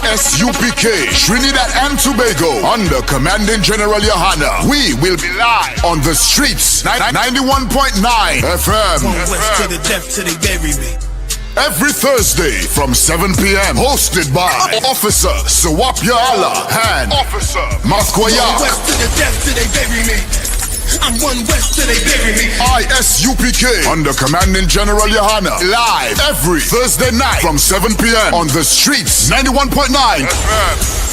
ISUPK, Trinidad and Tobago, under Commanding General Yohana. We will be live on the streets, 91.9 FM. From west to the death till they bury me. Every Thursday from 7 p.m. Hosted by Officer Sawapya Allah and Officer Makwaya. West to the death till they bury me. I'm one west till they bury me. ISUPK under Commanding General Yohana. Live every Thursday night from 7 p.m. on the streets, 91.9 FM.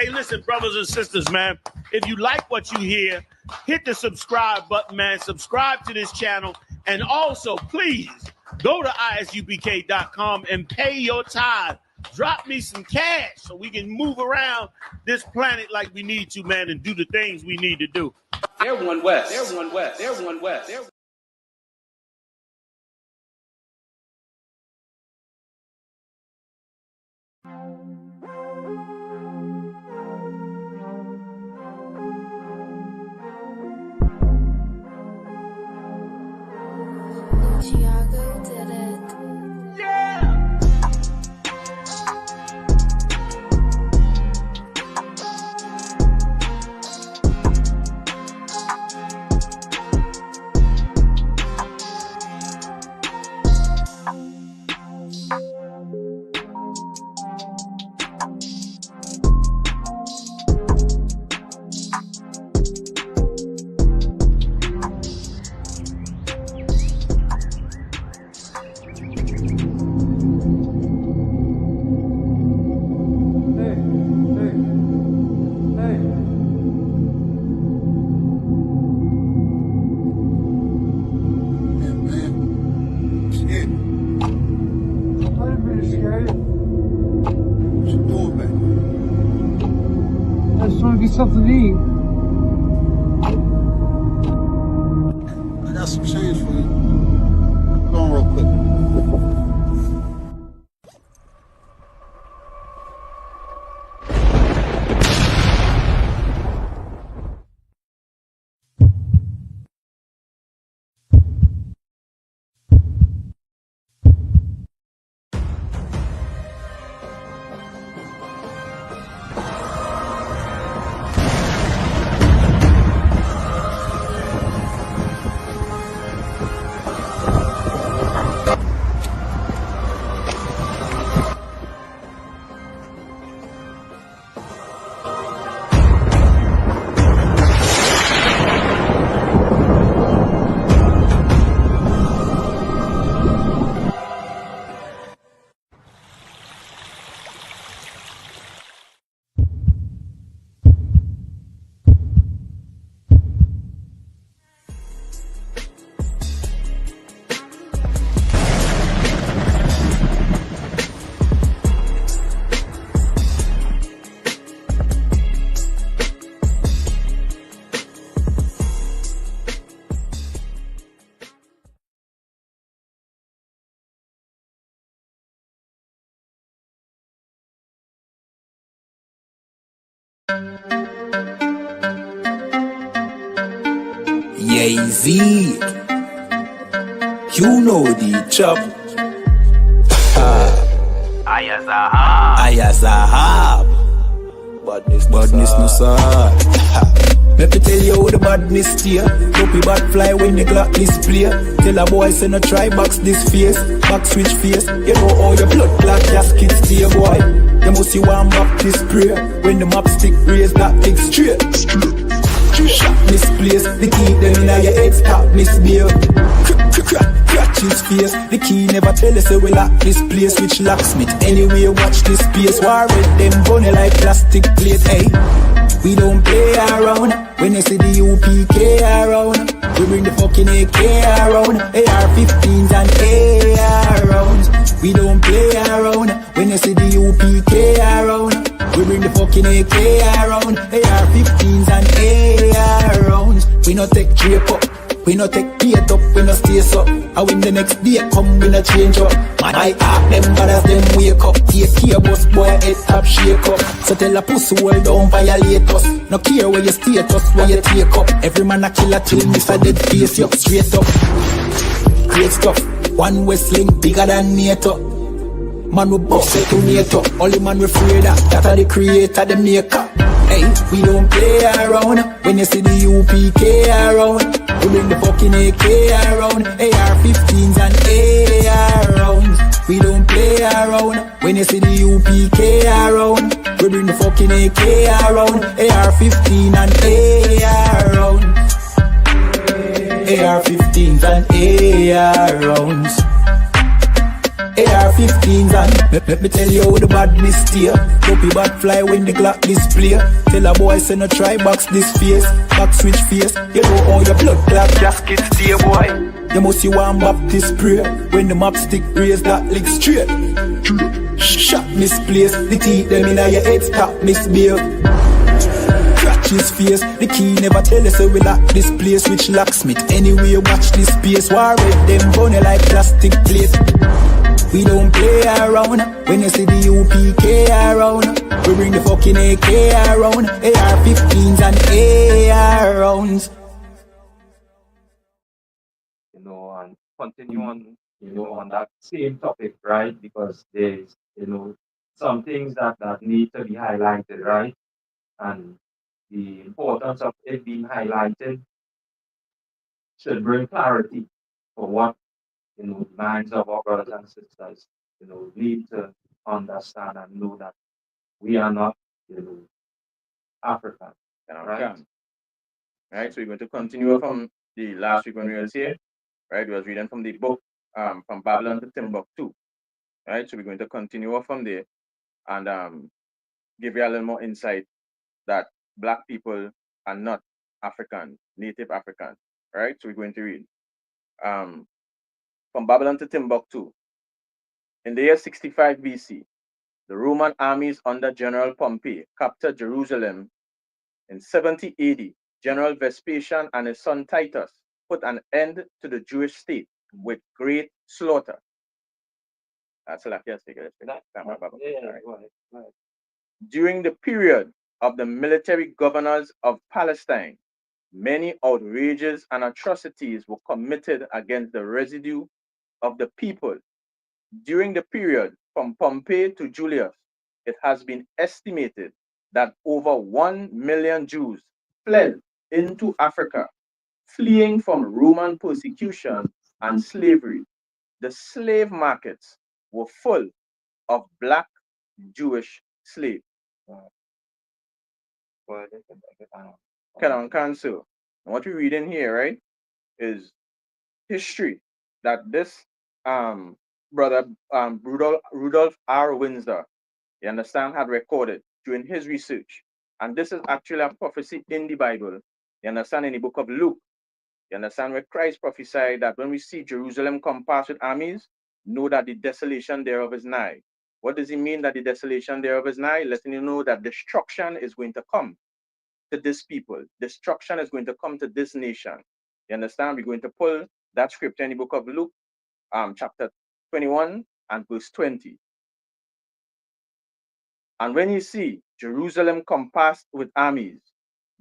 Hey, listen, brothers and sisters, man, if you like what you hear, hit the subscribe button, man. Subscribe to this channel. And also, please, go to ISUPK.com and pay your tithe. Drop me some cash so we can move around this planet like we need to, man, and do the things we need to do. They're one west. They're one west. They're one west. They're Chiago did it. stuff to leave. I got some change for you. Go on real quick. Yeah, Z. You know the chop. Ayazahab. Badness no sir. Let me tell you how the badness steer. Dopey bad fly when the clock display. Tell a boy say no try box this face. Back switch face. You know how your blood clot casket stay boy. You must see one Baptist prayer. When the map stick raise that big straight. Shot misplaced. The key them in your head stop misbehave. Crack his face. The key never tell us we lock this place. Which locksmith anyway watch this space. War with them bunny like plastic plate. Hey, we don't play around. When you see the UPK around, we bring the fucking AK around. AR-15s and AR rounds. We don't play around. When you see the UPK around, we bring the fucking AK around. AR-15s and AR rounds. We no take drape up. We no take gate up, we no stay up. And when the next day come, we no change up. Man, I ask them bad as them wake up. Take care, boss boy, head top shake up. So tell a pussy hold down, violate us. No care where you status, where you take up. Every man a killer till miss a dead face, you straight up. Great stuff, one Westling bigger than NATO. Man we boss it to NATO. Only man we afraid of, that are the creator, the maker. Hey, we don't play around. When you see the UPK around, we bring the fucking AK around. AR-15s and AR rounds. We don't play around. When you see the UPK around, we bring the fucking AK around. AR-15 and AR rounds. AR-15s and AR rounds. AR-15s and let me tell you how the badness steer. Dopey bad fly when the clock display. Tell a boy say no try box this face. Back switch face. You know how your blood clot gasket stay boy. You must see one Baptist prayer. When the map stick raise that lick straight. Shot misplaced. The teeth them in your head stop misbehave. Crack his face. The key never tell us we lock this place. Which locksmith anyway watch this space. War with them bunny like plastic plate. We don't play around. When you see the UPK around, we bring the fucking AK around. AR-15s and AR rounds. You know, and continue on, on that same topic, right? Because there's, some things that need to be highlighted, right? And the importance of it being highlighted should bring clarity for what, the minds of our brothers and sisters, need to understand and know that we are not, African, right? Right, so we're going to continue from the last week when we were here, right? We was reading from the book, from Babylon to Timbuktu, right? So we're going to continue from there and give you a little more insight that Black people are not African, native African, right? So we're going to read from Babylon to Timbuktu. In the year 65 BC, the Roman armies under General Pompey captured Jerusalem In 70 AD, General Vespasian and his son Titus put an end to the Jewish state with great slaughter. That's like yes, take it. During the period of the military governors of Palestine, many outrages and atrocities were committed against the residue of the people. During the period from Pompey to Julius, it has been estimated that over 1 million Jews fled into Africa, fleeing from Roman persecution and slavery. The slave markets were full of black Jewish slaves. Cancel. And what we read in here, right, is history that this brother Rudolph R. Windsor, you understand, had recorded during his research. And this is actually a prophecy in the Bible. You understand, in the book of Luke. You understand, where Christ prophesied that when we see Jerusalem compassed with armies, know that the desolation thereof is nigh. What does he mean that the desolation thereof is nigh? Letting you know that destruction is going to come to this people. Destruction is going to come to this nation. You understand? We're going to pull that scripture in the book of Luke, chapter 21 and verse 20. And when you see Jerusalem compassed with armies,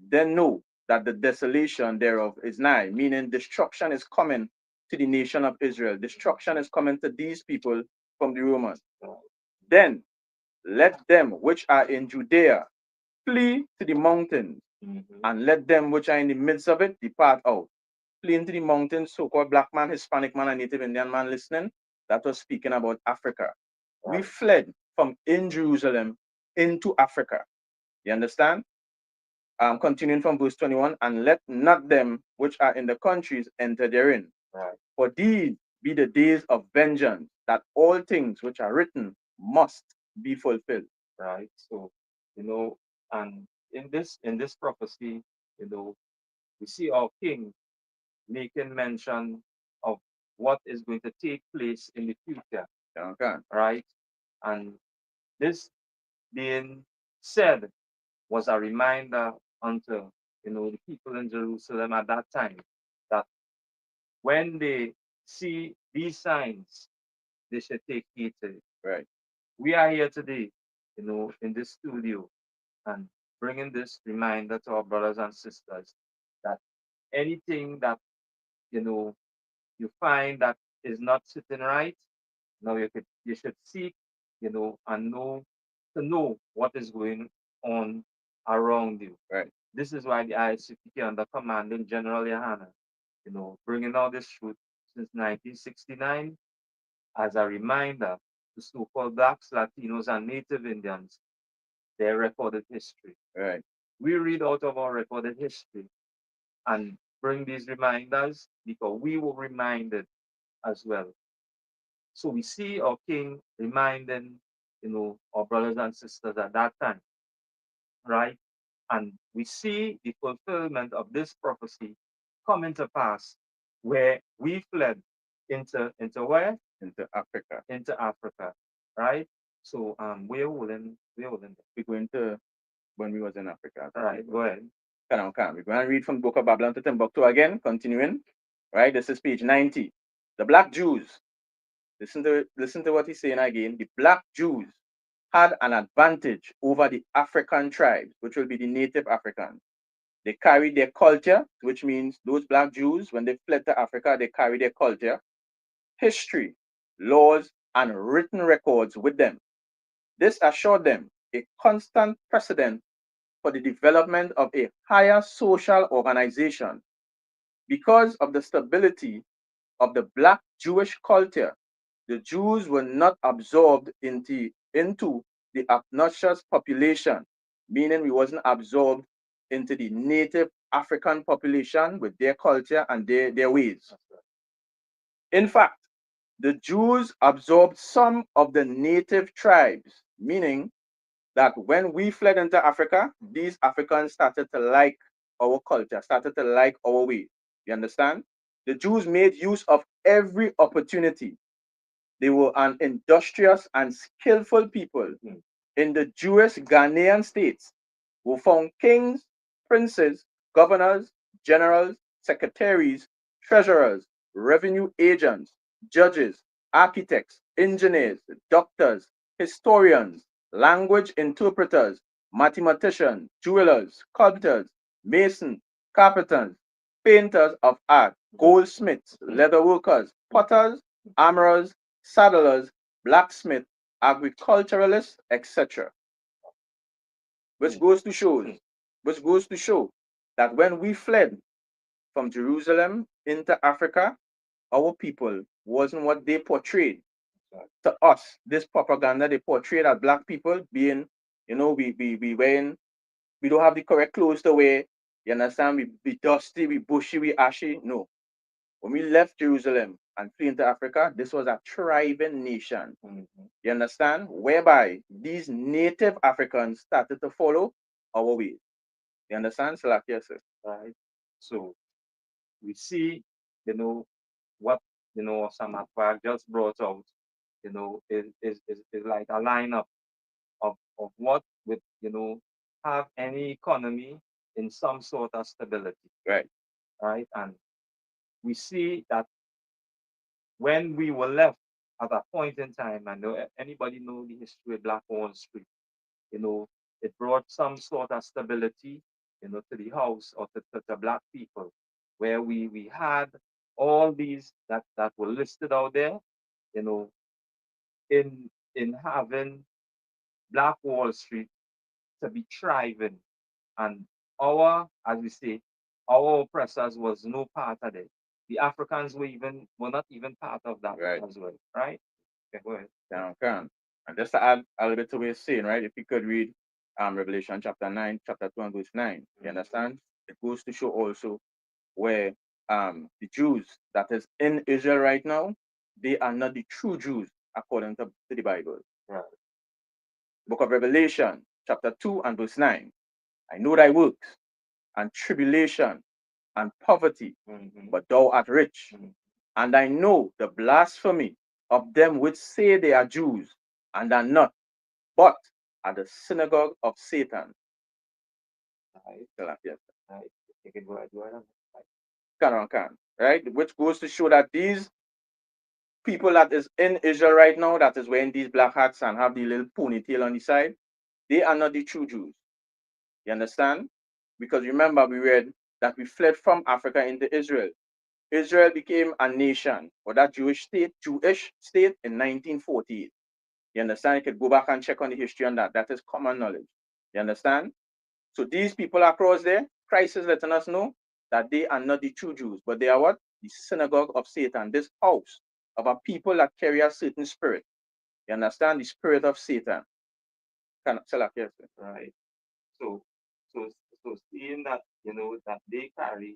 then know that the desolation thereof is nigh, meaning destruction is coming to the nation of Israel. Destruction is coming to these people from the Romans. Then let them which are in Judea flee to the mountains, and let them which are in the midst of it depart out. Flee into the mountains, so-called black man, Hispanic man, and Native Indian man listening. That was speaking about Africa. We fled from in Jerusalem into Africa. You understand? Continuing from verse 21, and let not them which are in the countries enter therein. For these be the days of vengeance, that all things which are written must be fulfilled. Right. So, and in this prophecy, we see our king making mention of what is going to take place in the future. Okay. Right. And this being said was a reminder unto the people in Jerusalem at that time that when they see these signs, they should take heed to it. Right. We are here today, in this studio, and bringing this reminder to our brothers and sisters that anything that you find that is not sitting right, you should seek, and know what is going on around you. Right. This is why the ISUPK under commanding General Yahana, bringing out this truth since 1969 as a reminder to so-called blacks, Latinos, and Native Indians their recorded history. Right. We read out of our recorded history and bring these reminders because we were reminded as well. So we see our king reminding, our brothers and sisters at that time, right? And we see the fulfillment of this prophecy coming to pass where we fled into where? Into Africa. Into Africa, right? So we're holding. We're going to when we was in Africa. All right, go ahead. We're going to read from the book of Babylon to Timbuktu again, continuing. Right, this is page 90. The black Jews. Listen to what he's saying again. The black Jews had an advantage over the African tribes, which will be the native Africans. They carried their culture, which means those black Jews, when they fled to Africa, they carried their culture, history, laws, and written records with them. This assured them a constant precedent for the development of a higher social organization. Because of the stability of the black Jewish culture, the Jews were not absorbed into the obnoxious population, meaning we wasn't absorbed into the native African population with their culture and their ways. In fact, the Jews absorbed some of the native tribes, meaning that when we fled into Africa, these Africans started to like our culture, started to like our way. You understand? The Jews made use of every opportunity. They were an industrious and skillful people in the Jewish Ghanaian states who found kings, princes, governors, generals, secretaries, treasurers, revenue agents, judges, architects, engineers, doctors, historians, language interpreters, mathematicians, jewelers, sculptors, masons, carpenters, painters of art, goldsmiths, leather workers, potters, armorers, saddlers, blacksmiths, agriculturalists, etc. Which goes to show that when we fled from Jerusalem into Africa, our people wasn't what they portrayed to us. This propaganda they portrayed as black people being, we wearing, we don't have the correct clothes to wear. You understand? We dusty, we bushy, we ashy. No. When we left Jerusalem and flee into Africa, this was a thriving nation. You understand? Whereby these native Africans started to follow our ways. You understand? Salakia, sir. Right. So we see, what Osama Park just brought out, is like a lineup of what would, have any economy in some sort of stability. Right. Right. And we see that when we were left at a point in time, I know anybody know the history of Black Wall Street, it brought some sort of stability, to the house or to black people, where we had all these that were listed out there, you know, in having Black Wall Street to be thriving. And as we say, our oppressors was no part of it. The Africans were not even part of that as well, right? Okay, go ahead. Can. And just to add a little bit to what you're saying, right? If you could read Revelation chapter 9, chapter 2 and verse 9, you understand? It goes to show also where the Jews that is in Israel right now, they are not the true Jews according to the Bible. Right. Book of Revelation, chapter 2 and verse 9. I know thy works and tribulation and poverty, but thou art rich. And I know the blasphemy of them which say they are Jews and are not, but are the synagogue of Satan. Right? Which goes to show that these people that is in Israel right now, that is wearing these black hats and have the little ponytail on the side, they are not the true Jews. You understand? Because remember, we read that we fled from Africa into Israel. Israel became a nation, or that Jewish state in 1948. You understand? You could go back and check on the history on that. That is common knowledge. You understand? So these people across there, Christ is letting us know that they are not the true Jews, but they are what? The synagogue of Satan, this house of a people that carry a certain spirit. You understand? The spirit of Satan. Right. So seeing that, that they carry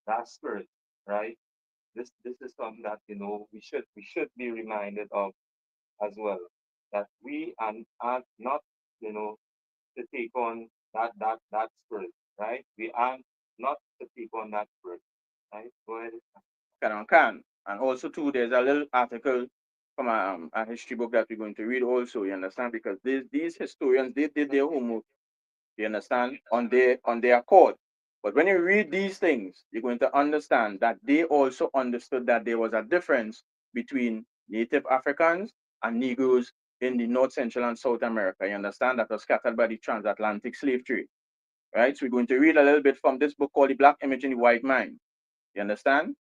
that spirit, right? This is something that, we should be reminded of as well. That we are not, to take on that spirit, right? We are not to take on that spirit, right? Go ahead. Can. And also too, there's a little article from a history book that we're going to read also, you understand? Because these historians, they did their homework, you understand, on their accord. But when you read these things, you're going to understand that they also understood that there was a difference between native Africans and Negroes in the North, Central, and South America. You understand? That was scattered by the transatlantic slave trade. Right? So we're going to read a little bit from this book called The Black Image in the White Mind. You understand?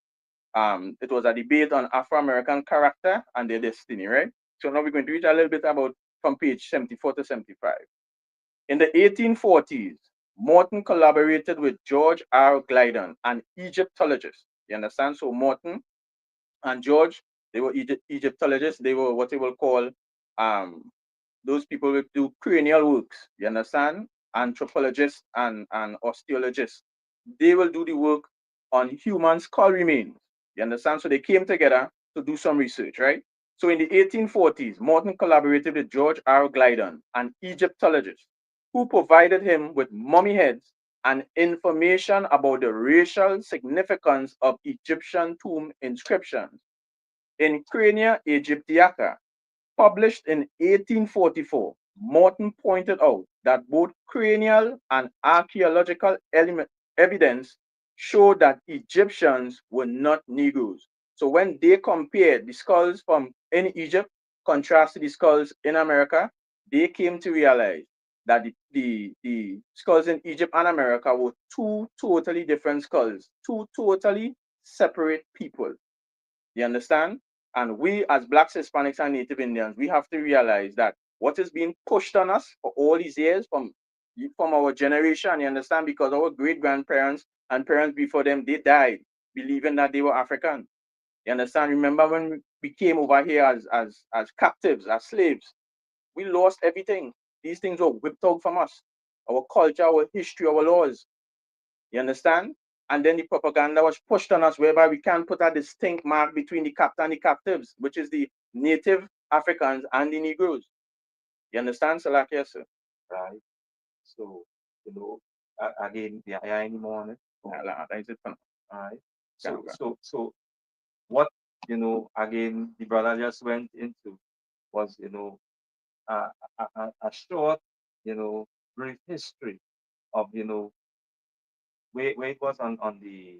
It was a debate on Afro-American character and their destiny, right? So now we're going to read a little bit about from page 74 to 75. In the 1840s, Morton collaborated with George R. Gliddon, an Egyptologist. You understand? So Morton and George, they were Egyptologists. They were what they will call those people who do cranial works. You understand? Anthropologists and osteologists. They will do the work on human skull remains. You understand? So they came together to do some research, right? So in the 1840s, Morton collaborated with George R. Gliddon, an Egyptologist, who provided him with mummy heads and information about the racial significance of Egyptian tomb inscriptions. In Crania Aegyptiaca, published in 1844, Morton pointed out that both cranial and archaeological evidence showed that Egyptians were not Negroes. So when they compared the skulls from in Egypt contrast to the skulls in America, they came to realize that the skulls in Egypt and America were two totally different skulls, two totally separate people. You understand? And we as Blacks, Hispanics, and Native Indians, we have to realize that what is being pushed on us for all these years from our generation, you understand? Because our great grandparents and parents before them, they died believing that they were African. You understand? Remember when we came over here as captives, as slaves, we lost everything. These things were whipped out from us. Our culture, our history, our laws. You understand? And then the propaganda was pushed on us whereby we can't put a distinct mark between the captain and the captives, which is the native Africans and the Negroes. You understand, Salakia, sir? Right. So, again, the AI anymore. That's it for now. All right. Yeah, So what, again, the brother just went into was, a short, brief history of, where it was on the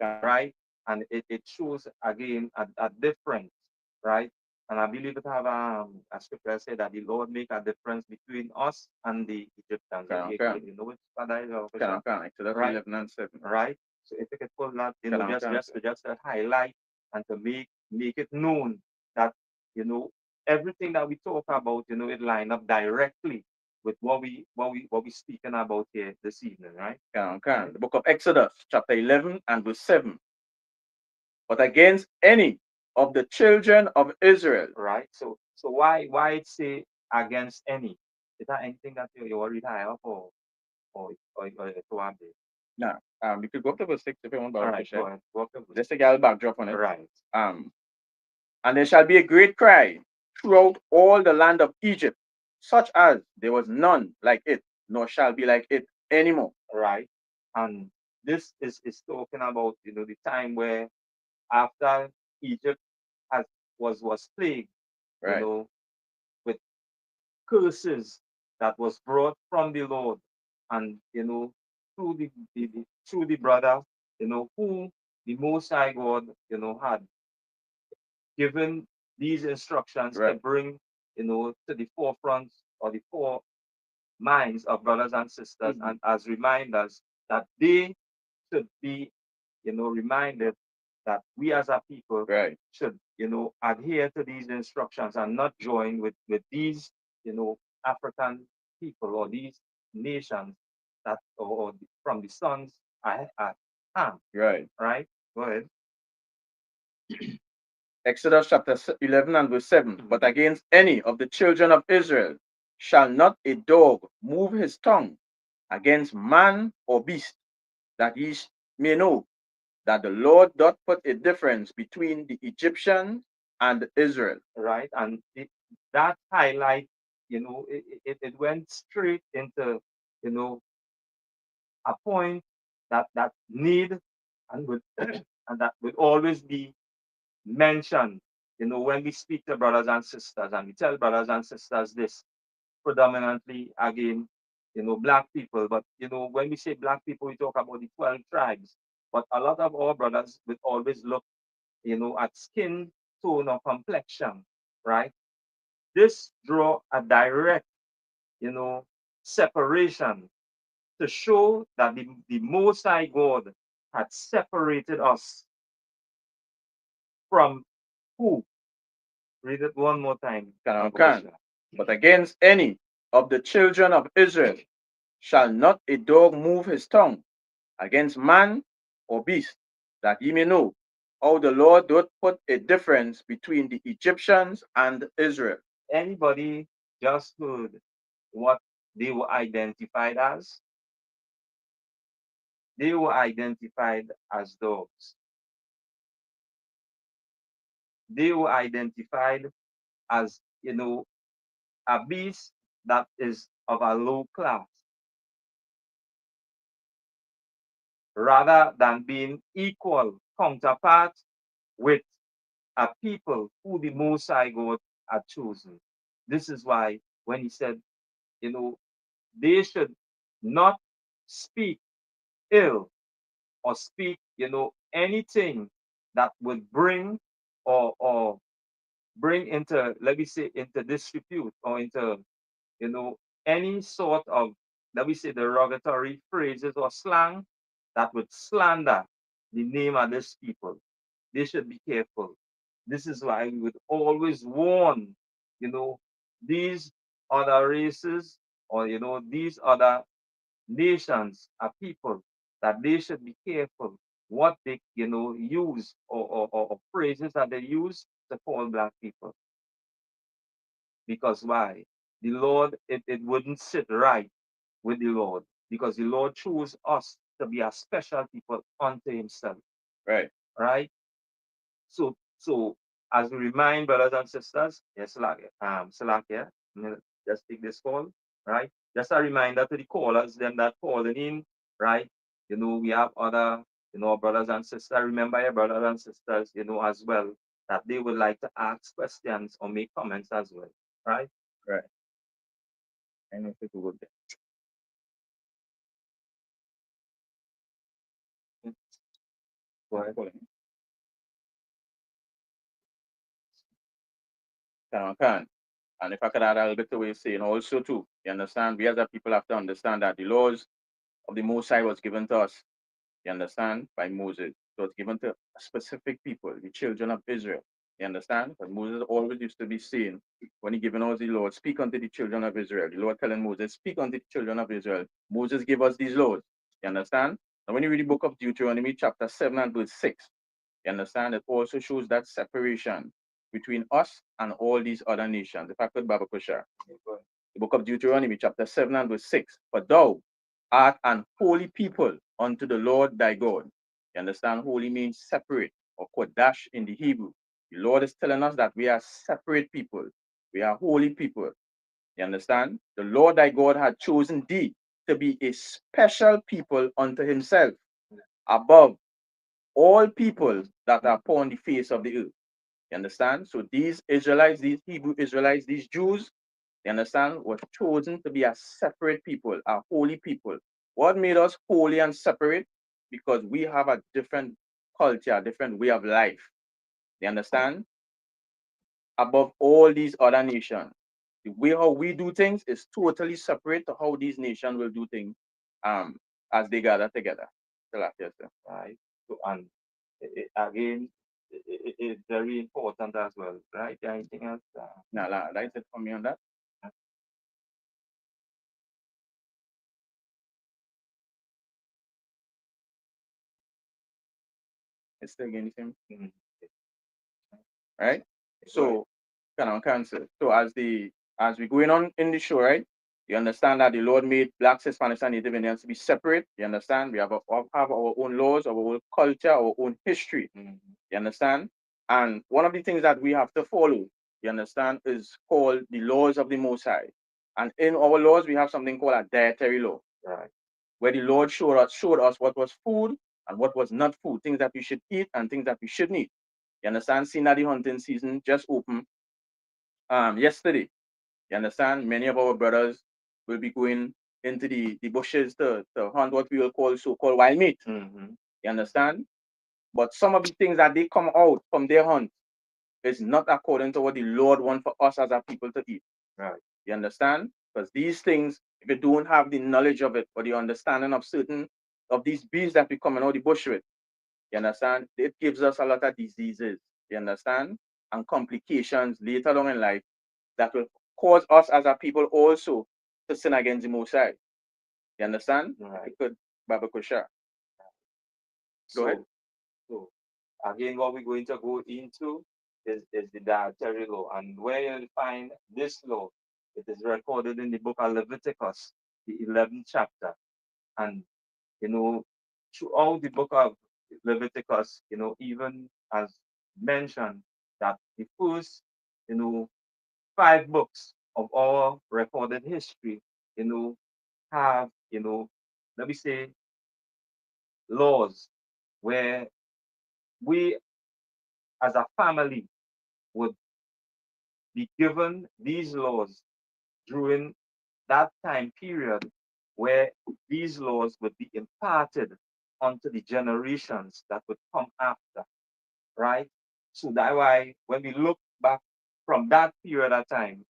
right, and it shows again a difference, right? And I believe it have a scripture say that the Lord make a difference between us and the Egyptians. Okay. You know which father is our Exodus right? 11 and 7. Right? So if you could pull that, just to highlight and to make it known that everything that we talk about, it line up directly with what we speaking about here this evening, right? Okay. The book of Exodus, chapter 11 and verse 7. But against any of the children of Israel. Right. So why it say against any? Is that anything that you already have or to add there? Now, you could go up to verse 6 if you want. All right, go ahead. Go up to verse Just to get a backdrop on it. Right. And there shall be a great cry throughout all the land of Egypt, such as there was none like it, nor shall be like it anymore. Right. And this is talking about the time where after Egypt was plagued, Right. with curses that was brought from the Lord, and through the brother, who the Most High God, had given these instructions to bring, to the forefront or the fore minds of brothers and sisters, and as reminders that they should be, reminded that we as a people should, adhere to these instructions and not join with these, African people or these nations that or from the sons at Ham. Right. Right? Go ahead. Exodus chapter 11 and verse 7. But against any of the children of Israel shall not a dog move his tongue against man or beast, that ye may know that the Lord doth put a difference between the Egyptians and Israel. Right. And that highlight, it went straight into, a point that need and would and that would always be mentioned, when we speak to brothers and sisters, and we tell brothers and sisters this, predominantly again, black people. But when we say black people, we talk about the 12 tribes. But a lot of our brothers would always look, at skin tone or complexion, right? This draw a direct, separation to show that the Most High God had separated us from who? Read it one more time. But against any of the children of Israel shall not a dog move his tongue against man or beast, that ye may know how the Lord doth put a difference between the Egyptians and Israel. Anybody just heard what they were identified as? They were identified as dogs. They were identified as, a beast that is of a low class, rather than being equal counterpart with a people who the Most High God had chosen. This is why when he said, they should not speak ill or speak, anything that would bring or bring into, let me say, into disrepute or into, any sort of, let me say, derogatory phrases or slang that would slander the name of these people. They should be careful. This is why we would always warn, these other races or, these other nations are people that they should be careful what they, use or phrases that they use to call black people. Because why? The Lord, it wouldn't sit right with the Lord because the Lord chose us to be a special people unto himself. Right. Right? So as we remind brothers and sisters, yes, Salakia, just take this call, right? Just a reminder to the callers, them that calling in, right? We have other, brothers and sisters. Remember your brothers and sisters, as well, that they would like to ask questions or make comments as well, right? Right. I know people go there. Go ahead. Can. And if I could add a little bit to what you're saying also too, you understand, we as a people have to understand that the laws of the Most High was given to us, you understand, by Moses. So it's given to specific people, the children of Israel. You understand? But Moses always used to be saying, when he given us the Lord, speak unto the children of Israel. The Lord telling Moses, speak unto the children of Israel. Moses gave us these laws. You understand? And when you read the book of Deuteronomy, chapter 7 and verse 6, you understand? It also shows that separation between us and all these other nations. If I could, Baba Kusha. The book of Deuteronomy, chapter 7 and verse 6. For thou art an holy people unto the Lord thy God. You understand? Holy means separate or kodash in the Hebrew. The Lord is telling us that we are separate people. We are holy people. You understand? The Lord thy God had chosen thee to be a special people unto himself above all people that are upon the face of the earth. You understand? So these Israelites, these Hebrew Israelites, these Jews, you understand, were chosen to be a separate people, a holy people. What made us holy and separate? Because we have a different culture, a different way of life. You understand? Above all these other nations. The way how we do things is totally separate to how these nations will do things as they gather together. Right. So, and again, it's very important as well, right? Anything else? Now, that's it for me on that. It's still getting the same. Right? So, kind of cancel. So as we going on in the show, right? You understand that the Lord made blacks, Hispanics, and Native Indians to be separate. You understand? We have our own laws, our own culture, our own history. You understand? And one of the things that we have to follow, you understand, is called the laws of the Most High. And in our laws, we have something called a dietary law, Right. where the Lord showed us what was food and what was not food, things that we should eat and things that we shouldn't eat. You understand? Seeing that the hunting season just opened yesterday. You understand? Many of our brothers will be going into the bushes to hunt what we will call so-called wild meat. You understand? But some of the things that they come out from their hunt is not according to what the Lord wants for us as a people to eat. Right. You understand? Because these things, if you don't have the knowledge of it or the understanding of certain of these beasts that we coming out the bush with, you understand? It gives us a lot of diseases. You understand? And complications later on in life that will cause us as a people also to sin against the Most High. You understand? Right. Good, Baba Kusha. Go ahead. So again, what we're going to go into is the dietary law, and where you'll find this law, it is recorded in the book of Leviticus, the 11th chapter, and throughout the book of Leviticus, even as mentioned that the first, 5 books of our recorded history, have, let me say, laws where we as a family would be given these laws during that time period where these laws would be imparted onto the generations that would come after, right? So that's why when we look back from that period of time,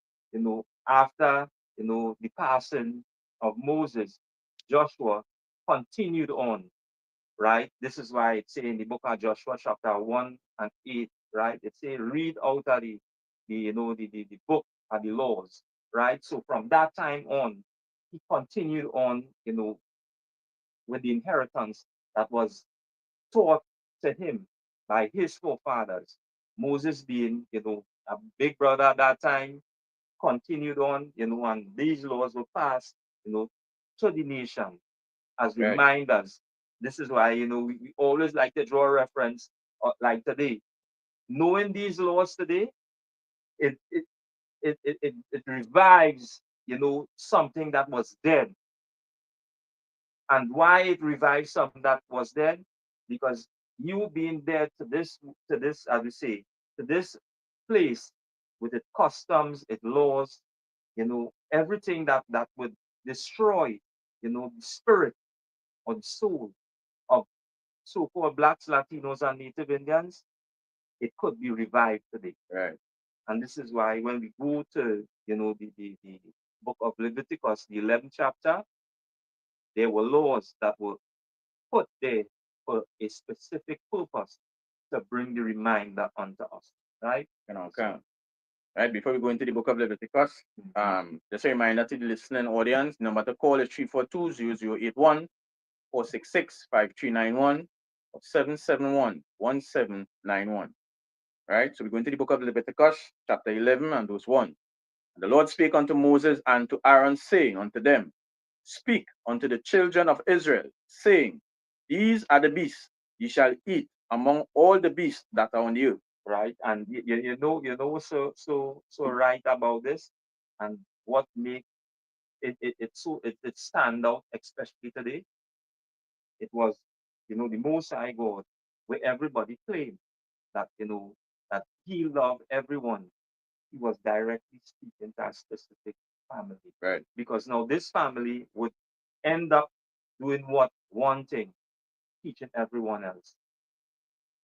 after, the passing of Moses, Joshua continued on, right? This is why it's in the book of Joshua, chapter 1 and 8, right? It says, read out of the book of the laws, right? So from that time on, he continued on, with the inheritance that was taught to him by his forefathers. Moses being, a big brother at that time, continued on, and these laws were passed, to the nation as Right. reminders. This is why, we always like to draw a reference, like today. Knowing these laws today, it revives, something that was dead. And why it revives something that was dead? Because you being dead as we say, to this place with its customs, its laws, everything that would destroy, the spirit or the soul of so-called blacks, Latinos, and Native Indians, it could be revived today. Right. And this is why when we go to, the book of Leviticus, the 11th chapter, there were laws that were put there for a specific purpose to bring the reminder unto us, right? Okay. Right, before we go into the book of Leviticus, just a reminder to the listening audience, number to call is 342-0081, 466-5391, or 771-1791. Right, so we go into the book of Leviticus, chapter 11 and verse 1. And the Lord spake unto Moses and to Aaron, saying unto them, speak unto the children of Israel, saying, these are the beasts ye shall eat among all the beasts that are on the earth. Right, and so right about this, and what make it stand out, especially today. It was, the Most High God, where everybody claimed that, that he loved everyone. He was directly speaking to a specific family. Right. Because now this family would end up doing what? One thing, teaching everyone else.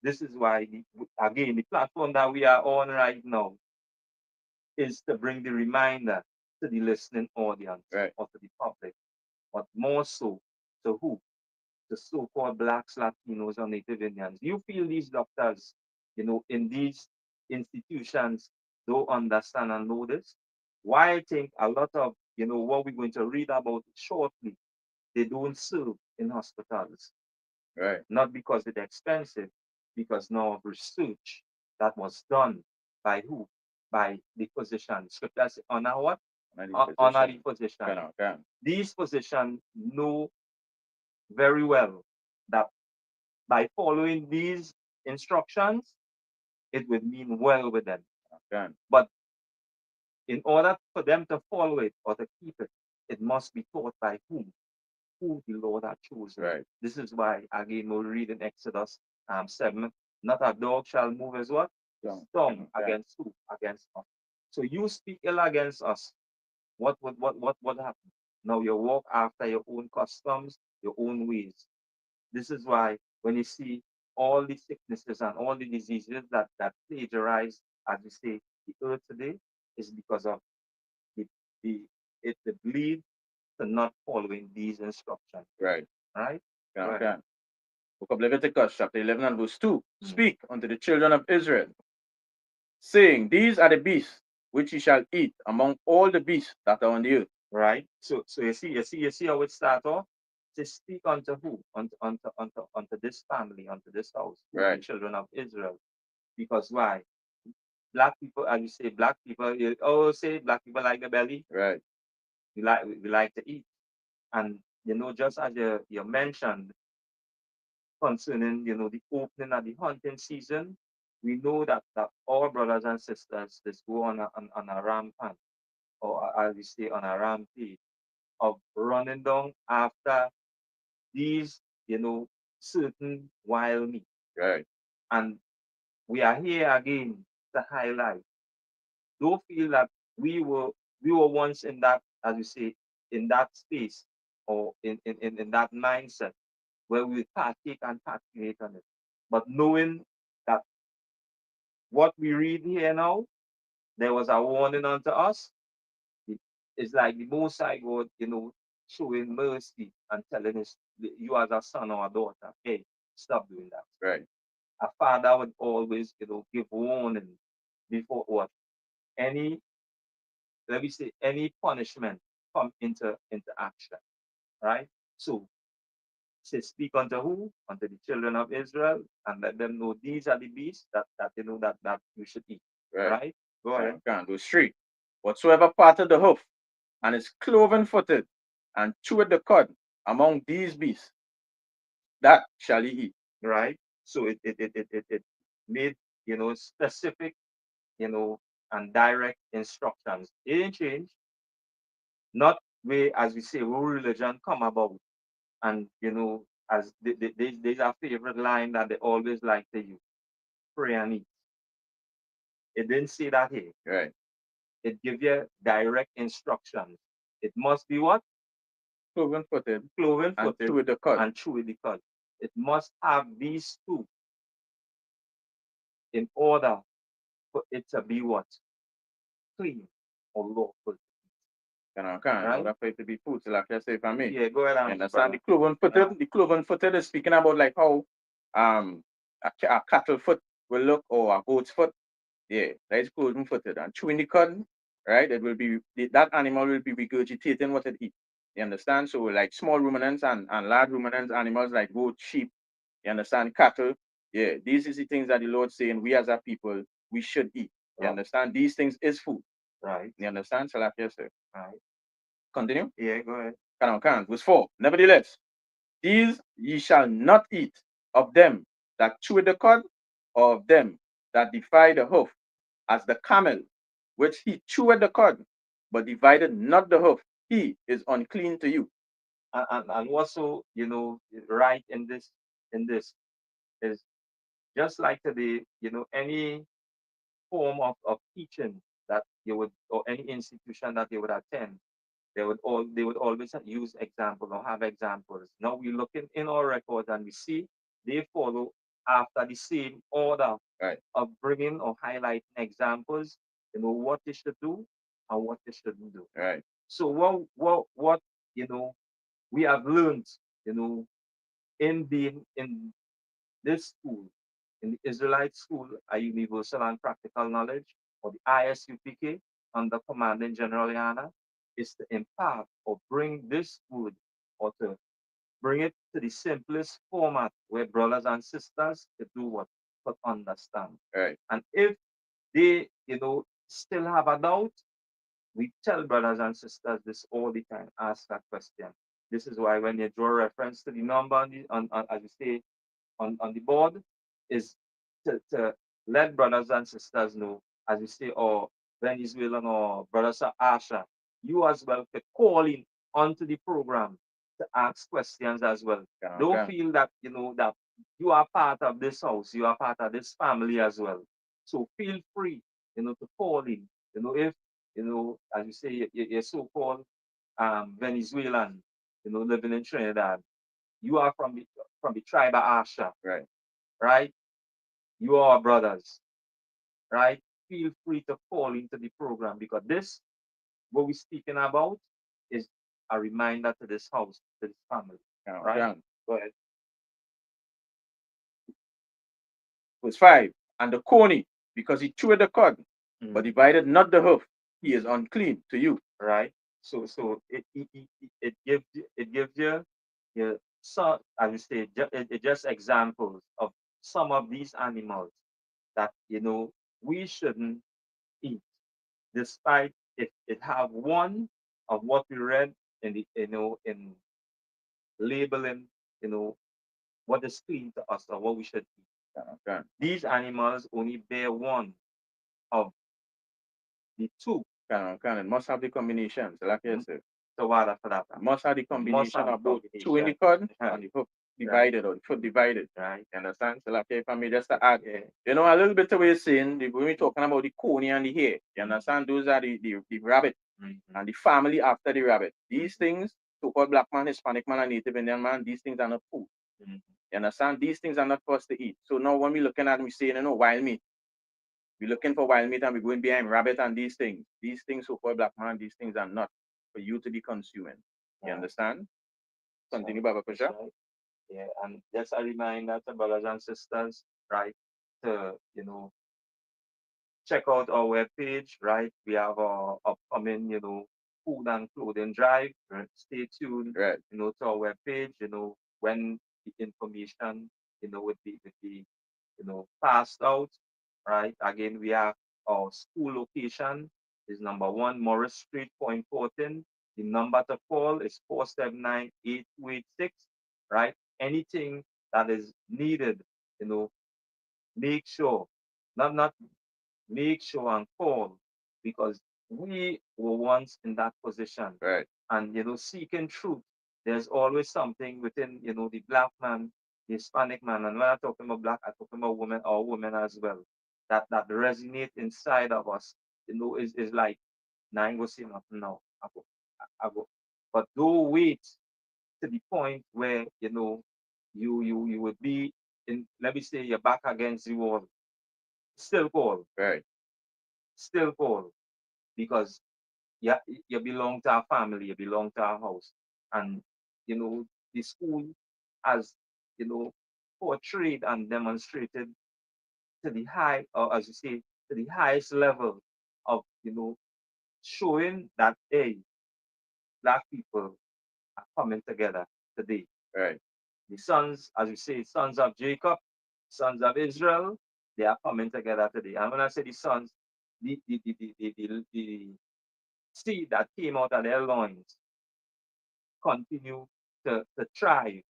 This is why, again, the platform that we are on right now is to bring the reminder to the listening audience, right, or to the public, but more so to who? The so-called blacks, Latinos, and Native Indians. You feel these doctors, in these institutions don't understand and know this? Why I think a lot of, what we're going to read about shortly, they don't serve in hospitals. Right. Not because it's expensive, because now of research that was done by who? By the physician. Scriptures honor what? Honor the physician. These physicians know very well that by following these instructions, it would mean well with them. But in order for them to follow it or to keep it, it must be taught by whom? Who the Lord had chosen. Right. This is why, again, we'll read in Exodus 7, not a dog shall move as what? Tongue against who? Against us. So you speak ill against us. What happen? Now you walk after your own customs, your own ways. This is why when you see all the sicknesses and all the diseases that plagiarize, as we say, the earth today, is because of the bleed to not following these instructions. Right. Right? Right. Book of Leviticus, chapter 11 and verse 2. Speak unto the children of Israel, saying, these are the beasts which ye shall eat among all the beasts that are on the earth. Right. So you see how it starts off? To speak unto who? Unto this family, unto this house, right. The children of Israel. Because why? Black people, as you say, black people, say black people like the belly. Right. We like to eat. And just as you mentioned concerning, the opening of the hunting season, we know that our brothers and sisters just go on a rampant, or as we say, on a rampage of running down after these, certain wild meat. Right. And we are here again to highlight. Don't feel that we we were once in that, as you say, in that space or in that mindset where we partake and participate on it. But knowing that what we read here now, there was a warning unto us. It's like the Most High God, showing mercy and telling us, you as a son or a daughter, hey, stop doing that. Right. A father would always, give warning before what any, let me say, any punishment come into action, right? So, say, speak unto who? Unto the children of Israel, and let them know these are the beasts that that you should eat, right? Go ahead. Verse 3. Whatsoever parted the hoof and is cloven footed and chewed the cud among these beasts, that shall ye eat. Right? So it made, specific, and direct instructions. It didn't change. Not way, as we say, where religion come about. And, as there's a favorite line that they always like to use, pray and eat. It didn't say that here. Right. It gives you direct instructions. It must be what? Cloven footed And chew the cud. and chew the cud. It must have these two in order for it to be what? Clean or lawful. Right? Order for it to be food, so like I say, if I may. Yeah, go ahead. Understand the cloven footed is speaking about like how a cattle foot will look or a goat's foot. Yeah, that's cloven footed. And chewing the cud, right? It will be that animal will be regurgitating what it eats. You understand? So like small ruminants and large ruminants animals like goat, sheep, you understand, cattle. Yeah, these is the things that the Lord saying we as a people we should eat. You understand? These things is food. Right. You understand? So like yes, sir. Right. Continue. Yeah, go ahead. Verse 4. Nevertheless, these ye shall not eat of them that chew the cud, or of them that defy the hoof, as the camel, which he chewed the cud, but divided not the hoof, he is unclean to you. And also, right in this is just like today, any form of teaching that you would, or any institution that you would attend, they would always use examples or have examples. Now we look in our records and we see they follow after the same order of bringing or highlighting examples, what they should do and what they shouldn't do. Right. So what we have learned, in being in this school, in the Israelite School, a universal and practical knowledge, or the ISUPK, under Commanding General Yana, is to impart or bring this food, or to bring it to the simplest format where brothers and sisters could do what? Could understand. Right. And if they, still have a doubt, we tell brothers and sisters this all the time. Ask that question. This is why when you draw reference to the number on as you say, on the board, is to let brothers and sisters know, as you say, or Venezuelan or brothers Asha, you as well could call in onto the program to ask questions as well. Don't feel that that you are part of this house, you are part of this family as well. So feel free, to call in. If as you say, you're so-called Venezuelan, living in Trinidad, you are from the tribe of Asha. Right. Right? You are brothers. Right? Feel free to call into the program, because this, what we're speaking about, is a reminder to this house, to this family. Right? Go ahead. Verse 5. And the coney, because he chewed the cud, but divided not the hoof, he is unclean to you. Right? So it gives you some, as you say, it just examples of some of these animals that we shouldn't eat, despite it have one of what we read in the in labeling, what is clean to us or what we should eat. These animals only bear one of the two. It must have the combination. So like you said. So what after that? Must have the combination of both chewing the cud and the hook divided, or the foot divided. Right. You understand? So like if I may just to add, a little bit of what you're saying, when we're talking about the coney and the hair, you understand? Those are the rabbit, and the family after the rabbit. These things, so-called black man, Hispanic man, and Native Indian man, these things are not food. You understand? These things are not for us to eat. So now when we're looking at them, we're saying, wild meat. We're looking for wild meat and we're going behind rabbit and these things. These things, so-called black man, these things are not for you to be consuming. You understand? Continue, Baba Kusha. Yeah, and just a reminder to brothers and sisters, right, to, check out our webpage, right? We have our upcoming, food and clothing drive. Right? Stay tuned, Right. to our webpage, when the information, would be, passed out, right? Again, we have our school location is number 1 Morris Street, Point 14. The number to call is 479-8286, right? Anything that is needed, make sure, not make sure and call, because we were once in that position. Right. And seeking truth, there's always something within, the black man, the Hispanic man, and when I'm talking about black, I'm talking about women or women as well. That resonate inside of us, is like, now I ain't gonna say nothing now. I go. But don't wait to the point where you would be in, let me say, you're back against the wall. Still call. Right. Still call. Because you belong to our family, you belong to our house. And the school has, portrayed and demonstrated to the high, or as you say, to the highest level of, showing that, hey, black people are coming together today. Right. The sons, as you say, sons of Jacob, sons of Israel, they are coming together today. And when I say the sons, the seed that came out of their loins continue to thrive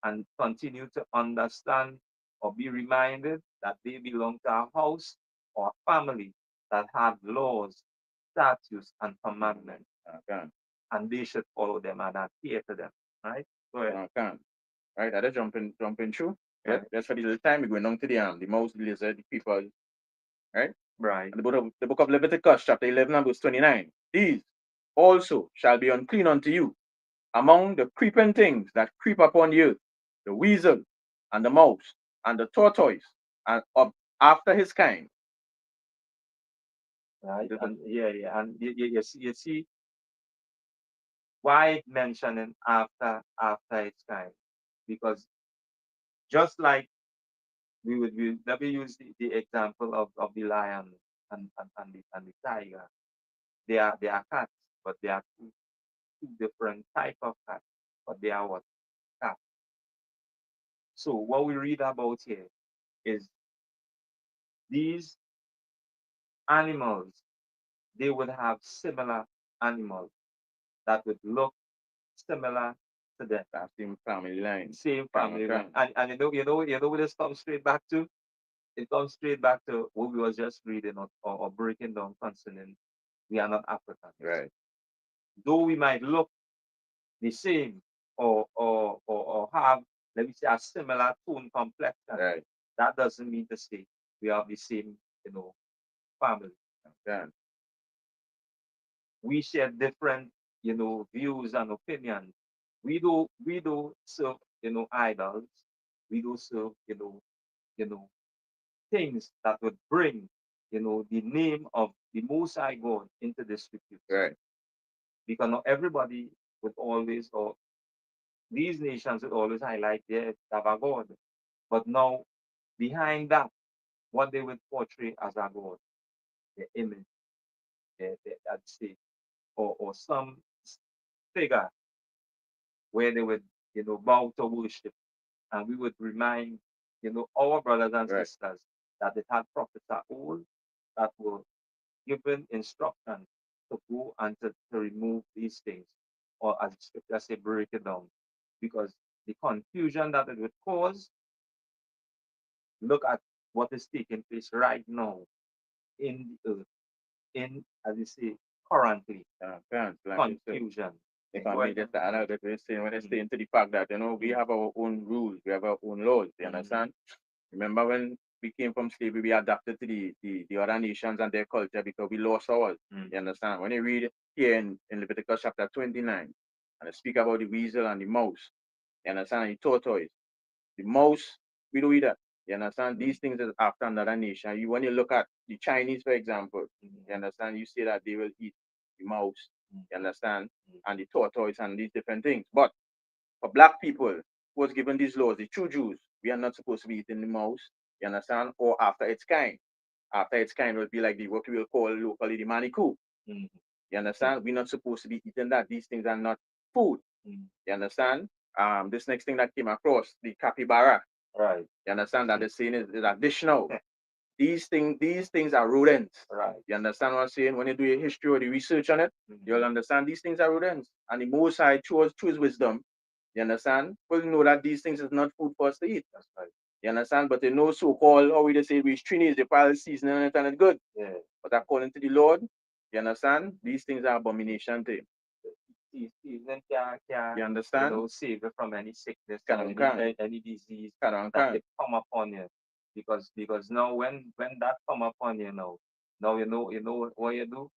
and continue to understand or be reminded that they belong to a house or a family that have laws, statutes, and commandments. Okay. And they should follow them and adhere to them. Right? Go ahead. Okay. Right, I jumping through. Yeah. Right. Just for the little time we're going down to the mouse, the lizard, the people. Right? Right. And the book of Leviticus, chapter 11 and verse 29. These also shall be unclean unto you among the creeping things that creep upon the earth, the weasel and the mouse and the tortoise and up after his kind. Right. And and you see why mentioning after its kind, because just like let me use the example of the lion and the tiger. They are cats, but they are two different type of cats, but they are what? Cats. So what we read about here is these animals, they would have similar animals that would look similar to them. That same family line. Same family line. And where this comes straight back to? It comes straight back to what we was just reading or breaking down concerning we are not Africans. Right. Though we might look the same or have, let me say, a similar tone complexion, Right. that doesn't mean to say we are the same, family. Yeah. We share different, views and opinions. We do serve, idols. We do serve, things that would bring, the name of the Most High God into disrepute. Right. Because not everybody would always, or these nations would always highlight their God. But now, behind that, what they would portray as a God, the image, I'd say, or some figure where they would, bow to worship. And we would remind, our brothers and Right. sisters that they had prophets at old that were given instruction to go and to remove these things, or as scripture say, break it down. Because the confusion that it would cause, look at what is taking place right now in the earth, as you say, currently, confusion. If I may just add that we're saying, when they're saying to the fact that, we have our own rules, we have our own laws, you understand? Remember when we came from slavery, we adapted to the other nations and their culture because we lost ours, you understand? When you read here in Leviticus chapter 29, and it speak about the weasel and the mouse. You understand? The tortoise. The mouse, we don't eat that. You understand? These things is after another nation. You when you look at the Chinese, for example, you understand, you say that they will eat the mouse, you understand, and the tortoise and these different things. But for black people who was given these laws, the true Jews, we are not supposed to be eating the mouse, you understand, or after its kind. After its kind will be like the what we will call locally the manikou. You understand? We're not supposed to be eating that. These things are not food. You understand? This next thing that came across, the capybara. Right. You understand that the saying is additional. These things are rodents. Right. You understand what I'm saying? When you do your history or the research on it, you'll understand these things are rodents. And the Most High, through his wisdom, you understand? People know that these things is not food for us to eat. That's right. You understand? But they know so-called, how we just say, we Trinidad, they probably seasoning it and it's good. Yeah. But according to the Lord, you understand? These things are abomination to him. Season You understand? save you from any sickness, any disease that they come upon you. Because now when that come upon you now you know what you do.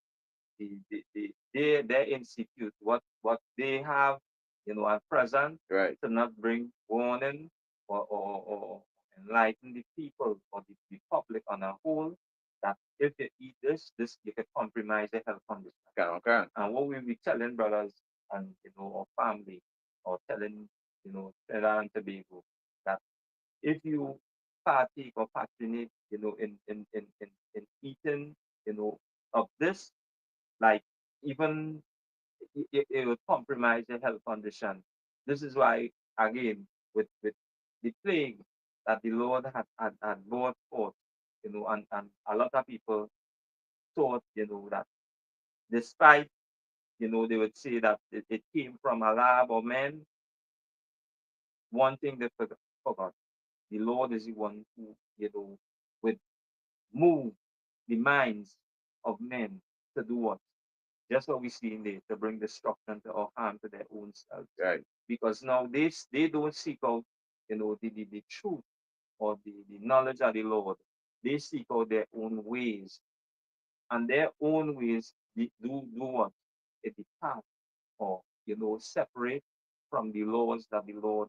They institute what they have, at present, Right. to not bring warning or enlighten the people or the public on a whole, that if you eat this you can compromise the health condition. And what we be telling brothers and our family, or telling Trinidad and Tobago, that if you partake or patronate in eating of this, like, even it will compromise the health condition. This is why, again, with the plague that the Lord had brought forth, and a lot of people thought, that despite, they would say that it came from a lab or man. One thing they forgot, the Lord is the one who, would move the minds of men to do what? Just what we see in there, to bring destruction to or harm to their own selves. Right. Because now they don't seek out, the truth or the knowledge of the Lord. They seek out their own ways. And their own ways do what? It depart or separate from the laws that the Lord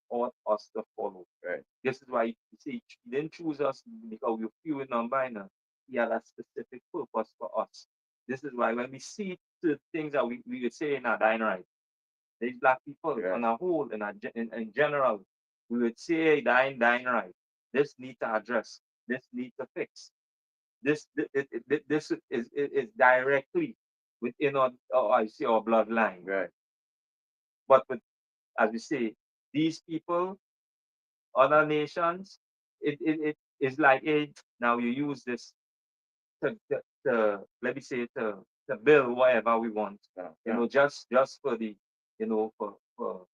ought us to follow. Right. This is why you see, he didn't choose us because we're few in number. He had a specific purpose for us. This is why when we see the things that we would say in our dying right, these black people on a whole, in general, we would say dying right. This need to address. This need to fix. This is directly within our bloodline. Right. But as we say, these people, other nations, it is like, hey, now you use this to let me say, to build whatever we want. Just for the for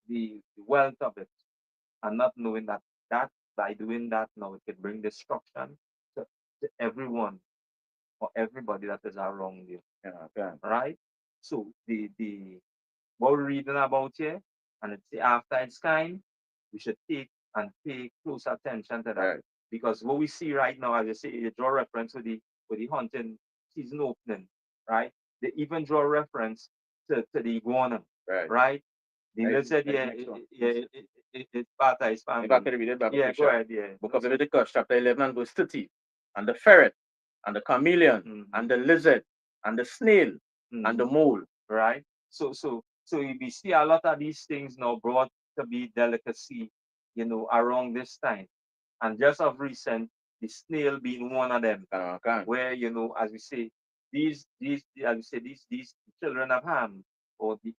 the wealth of it, and not knowing that by doing that now it can bring destruction to everyone or everybody that is around you. Right? So the what we're reading about here, and it's after its kind, we should take and pay close attention to that. Right. Because what we see right now, as I say, you draw reference with the hunting season opening, right? They even draw reference to the iguana, right? The lizard, it's part of his family. Yeah, go ahead, yeah. Book of Leviticus, chapter 11 and verse 30. And the ferret, and the chameleon, and the lizard, and the snail, and the mole. Right? So we see a lot of these things now brought to be delicacy, around this time. And just of recent, the snail being one of them, where, as we say, these as we say, these children of Ham, or the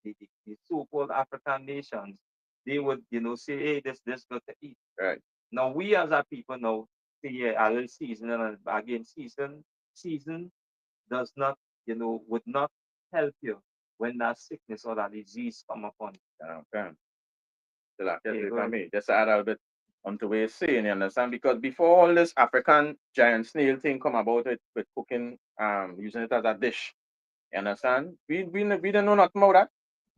so-called African nations, they would, say, hey, this good to eat. Right. Now we as a people now say, yeah, a little season, and again, season does not, would not help you when that sickness or that disease come upon you. Just to add a little bit onto what you're saying, you understand? Because before all this African giant snail thing come about with cooking, using it as a dish, you understand? We didn't know nothing about that.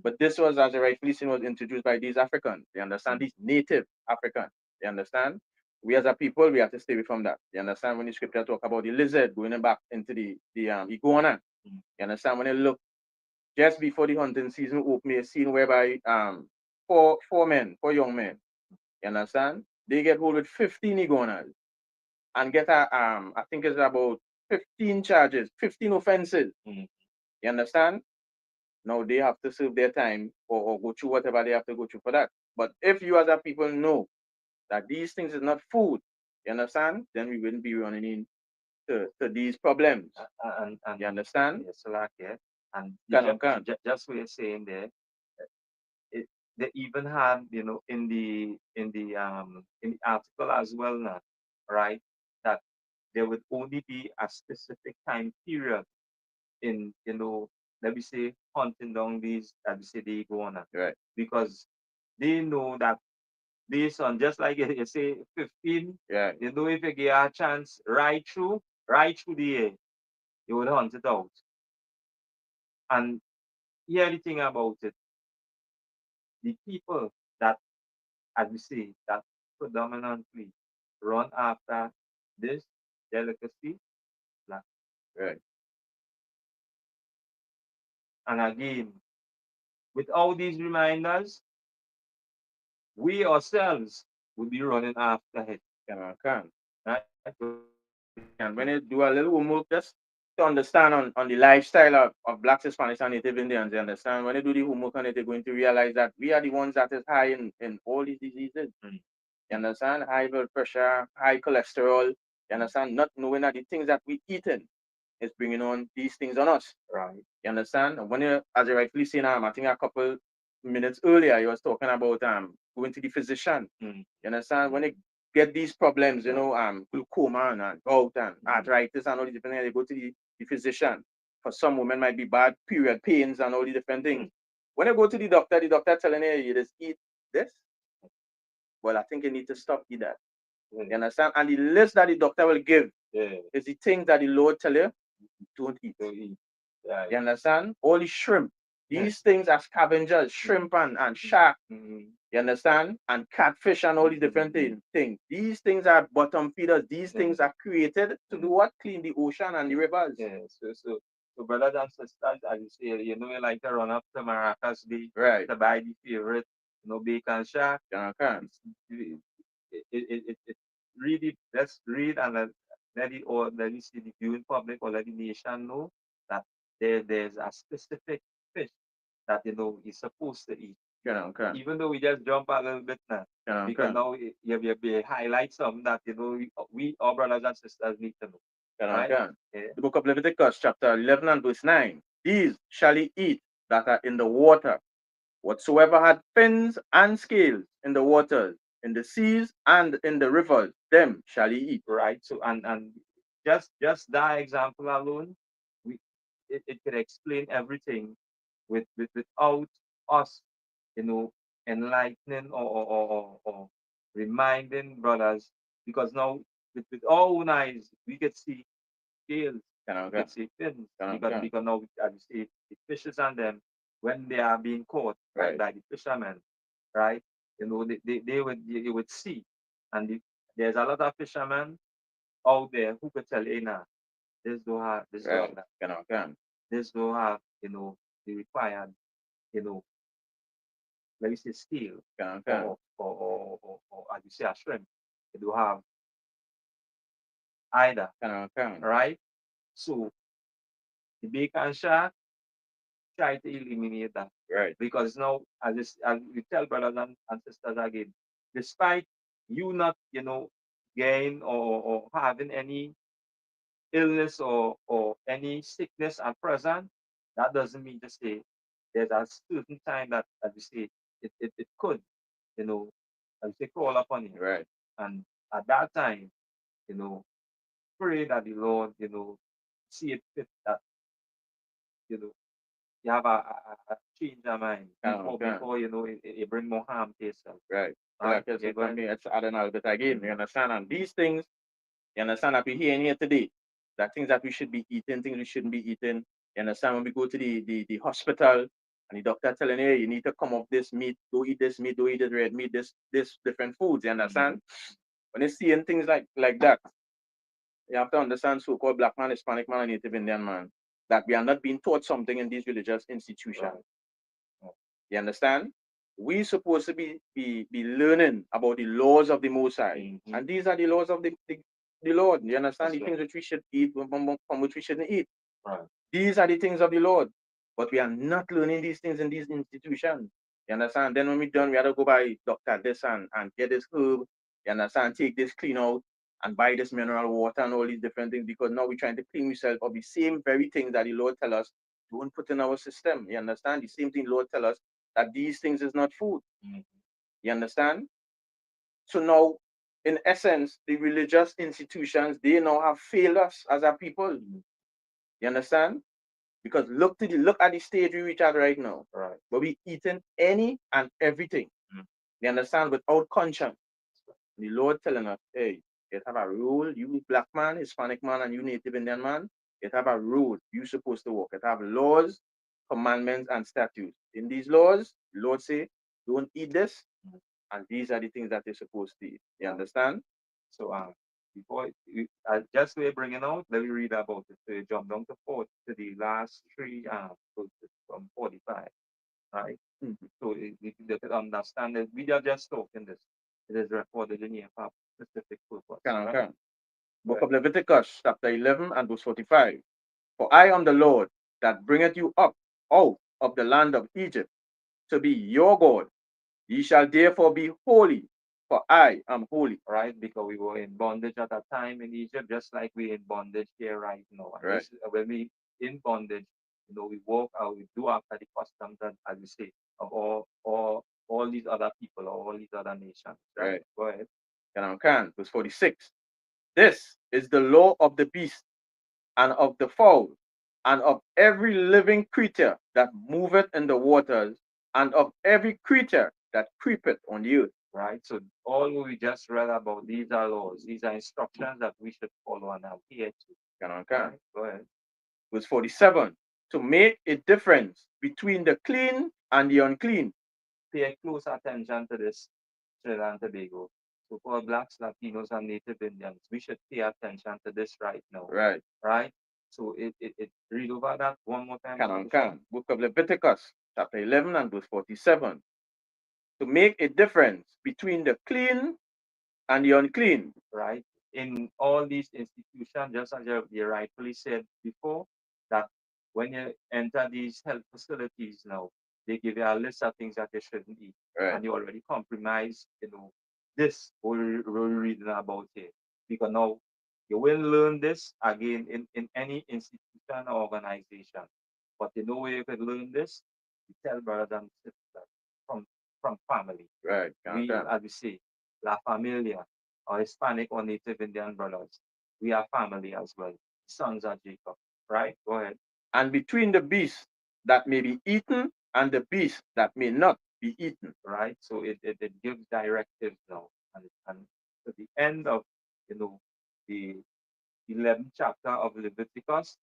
But this was, as I rightfully seen, was introduced by these Africans. You understand? These native Africans. You understand? We as a people, we have to stay away from that. You understand? When the scripture talk about the lizard going back into the iguana, You understand? When you look just before the hunting season open, a scene whereby four young men, you understand? They get hold with 15 iguanas and get I think it's about 15 charges, 15 offenses. You understand? Now they have to serve their time or go through whatever they have to go through for that. But if you as a people know that these things is not food, you understand? Then we wouldn't be running into these problems. And You understand? yes, so like yeah. And Can. just what you're saying there, it, they even had, in the article as well now, right? That there would only be a specific time period in, let me say, hunting down these, let me say, the iguana. Right. Because they know that based on, just like you say, 15, Yeah. if you get a chance right through the year, you would hunt it out. And here the thing about it, the people that, as we say, that predominantly run after this delicacy, black. Right. And again, with all these reminders, we ourselves will be running after it. Can. Right? And when you do a little homework, just to understand on the lifestyle of Blacks, Hispanics, and Native Indians, you understand? When you do the homework on it, you're going to realize that we are the ones that is high in all these diseases. You understand? High blood pressure, high cholesterol, you understand? Not knowing that the things that we eating is bringing on these things on us. Right. You understand? And when you, as you rightfully saying, I think a couple minutes earlier, you was talking about going to the physician. You understand? When you get these problems, glaucoma and gout and arthritis and all the different things, they go to the physician. For some women might be bad period pains and all the different things. When you go to the doctor telling you just eat this. Well, I think you need to stop eat that. You understand? And the list that the doctor will give is the things that the Lord tell you don't eat. Yeah. You understand? All the shrimp. These things are scavengers, shrimp and shark. You understand? And catfish and all these different things. These things are bottom feeders. These things are created to do what? Clean the ocean and the rivers. Yeah. So brothers and sisters, as you say, you like to run up to Maracas Bay Right. to buy the favorite, bacon shark. It really, let's read and let it see the viewing public or let the nation know that there's a specific fish that is supposed to eat. Even though we just jump a little bit now, because now you highlight some that we our brothers and sisters need to know. Right? The book of Leviticus, chapter 11 and verse 9. These shall ye eat that are in the water, whatsoever had fins and scales in the waters, in the seas and in the rivers, them shall ye eat. Right. So and just that example alone, it could explain everything without us, enlightening or reminding brothers, because now with our own eyes we could see scales, we could see fins, because now as you see the fishes and them when they are being caught by the fishermen, right? They would you would see, and there's a lot of fishermen out there who could tell, hey, nah, this don't have this don't have that. This don't have, the required, let me say scale, or as you say a shrimp. They do have either. Right? So the bacon shark try to eliminate that. Right. Because now, as we tell brothers and sisters again, despite you not, gain or having any illness or any sickness at present, that doesn't mean to say there's a certain time that, as you say, it could, as you say, crawl upon you. Right. And at that time, pray that the Lord, see it fit that, you have a change of mind before it bring more harm to yourself. Right. Right. Like it's adding a bit again, you understand? And these things, you understand, that we're hearing here today, that things that we should be eating, things we shouldn't be eating. You understand? When we go to the hospital and the doctor telling you, you need to come off this meat, don't eat this meat, don't eat this red meat, this different foods, you understand? When you're seeing things like that, you have to understand so-called black man, Hispanic man, and Native Indian man. that we are not being taught something in these religious institutions. You understand? We supposed to be learning about the laws of the Most High, and these are the laws of the Lord. You understand? The things which we should eat, from which we shouldn't eat. These are the things of the Lord, but we are not learning these things in these institutions. You understand? Then when we're done, we have to go buy doctor this and get this herb. You understand? Take this clean out and buy this mineral water and all these different things, because now we're trying to clean ourselves of the same very things that the Lord tell us don't put in our system. You understand? The same thing Lord tell us that these things is not food. You understand? So now, in essence, the religious institutions, they now have failed us as a people. You understand? Because look at the stage we reach at right now. Right. Where we eating any and everything. You understand? Without conscience. The Lord telling us, hey, you have a rule, you black man, Hispanic man, and you Native Indian man, you have a rule you supposed to walk. You have laws, commandments, and statutes. In these laws, the Lord say, don't eat this, and these are the things that you're supposed to eat. You understand? So before just we're bringing out, let me read about it. So you jump down to the last three from 45, right? So you can understand that we are just talking this. It is recorded in here for a specific purpose. Right? Book of Leviticus, chapter 11 and verse 45. For I am the Lord that bringeth you up out of the land of Egypt to be your God. Ye shall therefore be holy, for I am holy. Right? Because we were in bondage at that time in Egypt, just like we're in bondage here right now. Right. When we in bondage, we walk out, we do after the customs, and as we say, of all these other people, or all these other nations. Right? Go ahead. Verse 46. This is the law of the beast, and of the fowl, and of every living creature that moveth in the waters, and of every creature that creepeth on the earth. Right? So all we just read about, these are laws, these are instructions that we should follow and adhere to. Right? Go ahead. Verse 47. To make a difference between the clean and the unclean. Pay close attention to this, Trinidad and Tobago. So for blacks, Latinos, and Native Indians, we should pay attention to this right now. Right. Right? So it read over that one more time. Book of Leviticus, chapter 11 and verse 47. To make a difference between the clean and the unclean. Right? In all these institutions, just as you rightfully said before, that when you enter these health facilities now, they give you a list of things that you shouldn't eat. Right. And you already compromise, this we're reading about here. Because now you will learn this again in any institution or organization. But the way you could learn this, you tell brothers and sisters from family. Right. We, as we say, La Familia, or Hispanic or Native Indian brothers, we are family as well, sons of Jacob. Right? Go ahead. And between the beasts that may be eaten and the beasts that may not be eaten. Right? So it gives directives now. And at the end of the 11th chapter of Leviticus,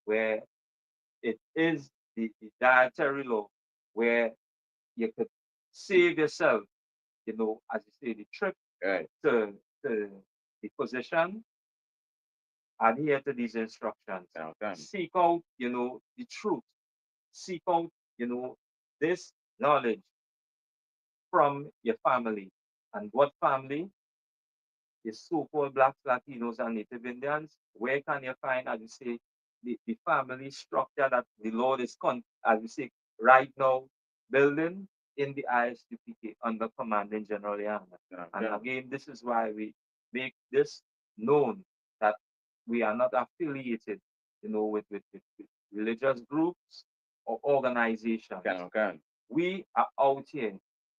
where it is the dietary law, where you could save yourself, as you say, the trip to the position, adhere to these instructions. Seek out, the truth. Seek out, this knowledge from your family. And what family? The so-called blacks, Latinos, and Native Indians. Where can you find, as you say, the family structure that the Lord is, as you say, right now, building in the ISUPK under Commanding General Yana. And again, this is why we make this known, that we are not affiliated, with religious groups or organizations. We are out here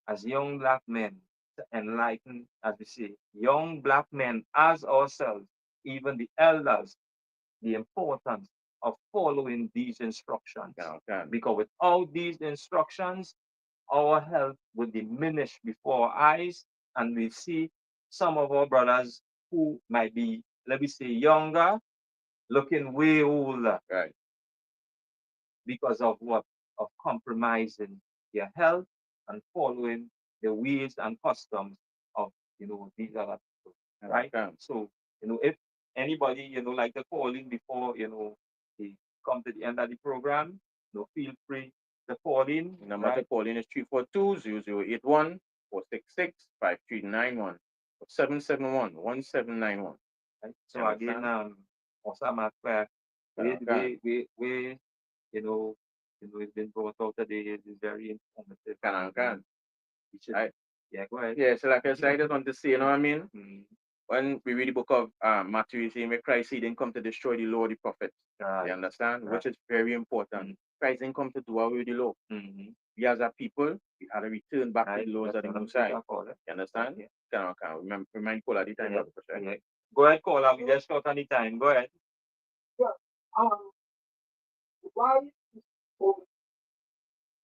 as young black men to enlighten, as we say, young black men as ourselves, even the elders, the importance of following these instructions. Because without these instructions, our health will diminish before our eyes, and we see some of our brothers who might be, let me say, younger, looking way older. Right. Because of what? Of compromising their health and following the ways and customs of these other people. Right? So, if anybody, like to call in before, the come to the end of the program, feel free to call in. The number to call in is 342-0081 466-5391 or 771-1791. Right? So again, Osama Clerk, we it's been brought out today. It is very informative. Right. Yeah, go ahead. Yeah, so like I said, I just want to say, you know what I mean? Mm. When we read the book of Matthew, you see, where Christ he didn't come to destroy the law of the prophets. You understand? Right. Which is very important. Christ didn't come to do away with the law. Mm-hmm. We as a people, we had to return back to the laws of the Most High. You understand? Yeah. Can remind Paul at the time, Brother Prashad. Yeah. Go ahead, caller. We just got any time. Go ahead. Yeah. Why is for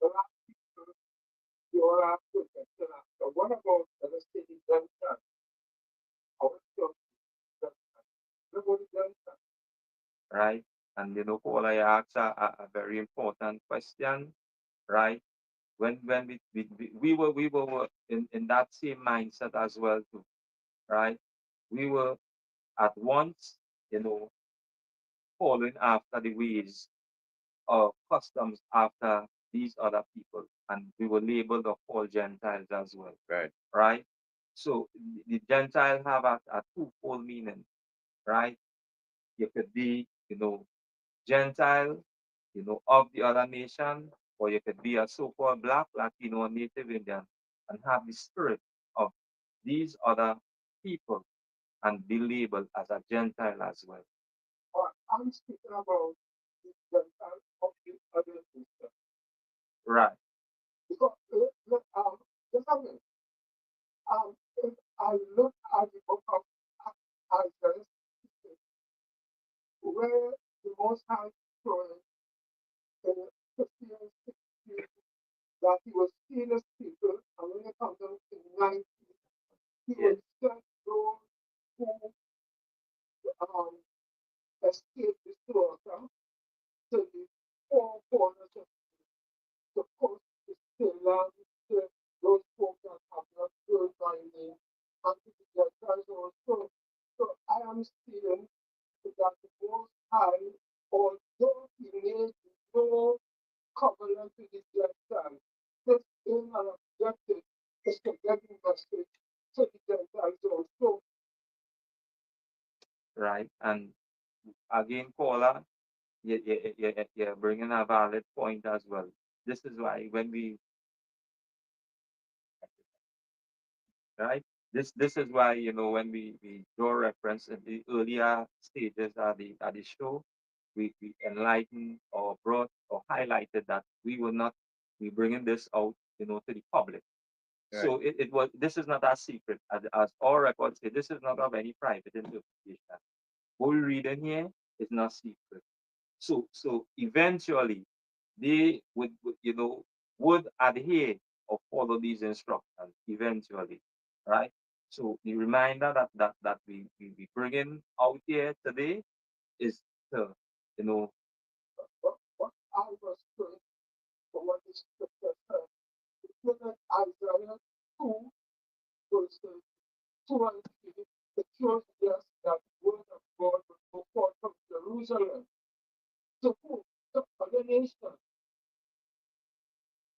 the last people you are protected after? What about the city Delta? Our church Delta. What about Delta? Right. And caller, you asked a very important question, right? When we were in that same mindset as well too, right? We were at once, following after the ways of customs after these other people, and we were labeled of all Gentiles as well. Right. Right. So the Gentile have a twofold meaning, right? You could be, Gentile, of the other nation, or you could be a so-called Black, Latino, or Native Indian and have the spirit of these other people and be labeled as a Gentile as well. Or I'm speaking about the Delta of the other system. Right. Because just a minute. If I look at the book of Isaiah, where the Most High showing in 15 and 16 that he was seeing his people, and when it comes down to 19, he will send those who escaped the slaughter to the four corners of the coast, the land, those folks that have not heard my name, and to the Gentiles also. So I am seeing that the Most High, although he made no covenant with the Gentiles, his aim and objective is to get the message to the Gentiles also. Right. And again, caller, you're bringing a valid point as well. This is why when we, right? This is why, when we draw reference in the earlier stages of the show, we enlightened or brought or highlighted that we will not be bringing this out, to the public. Right. So this is not a secret. As all records say, this is not of any private interpretation. What we read in here is not secret. So eventually they would adhere or follow these instructions eventually, right? So the reminder that we bringing out here today is to, What I was doing for what the scripture said, look at Isaiah 2, verses 2 and 3, it shows us that the word of God will go forth from Jerusalem to who? To other nations.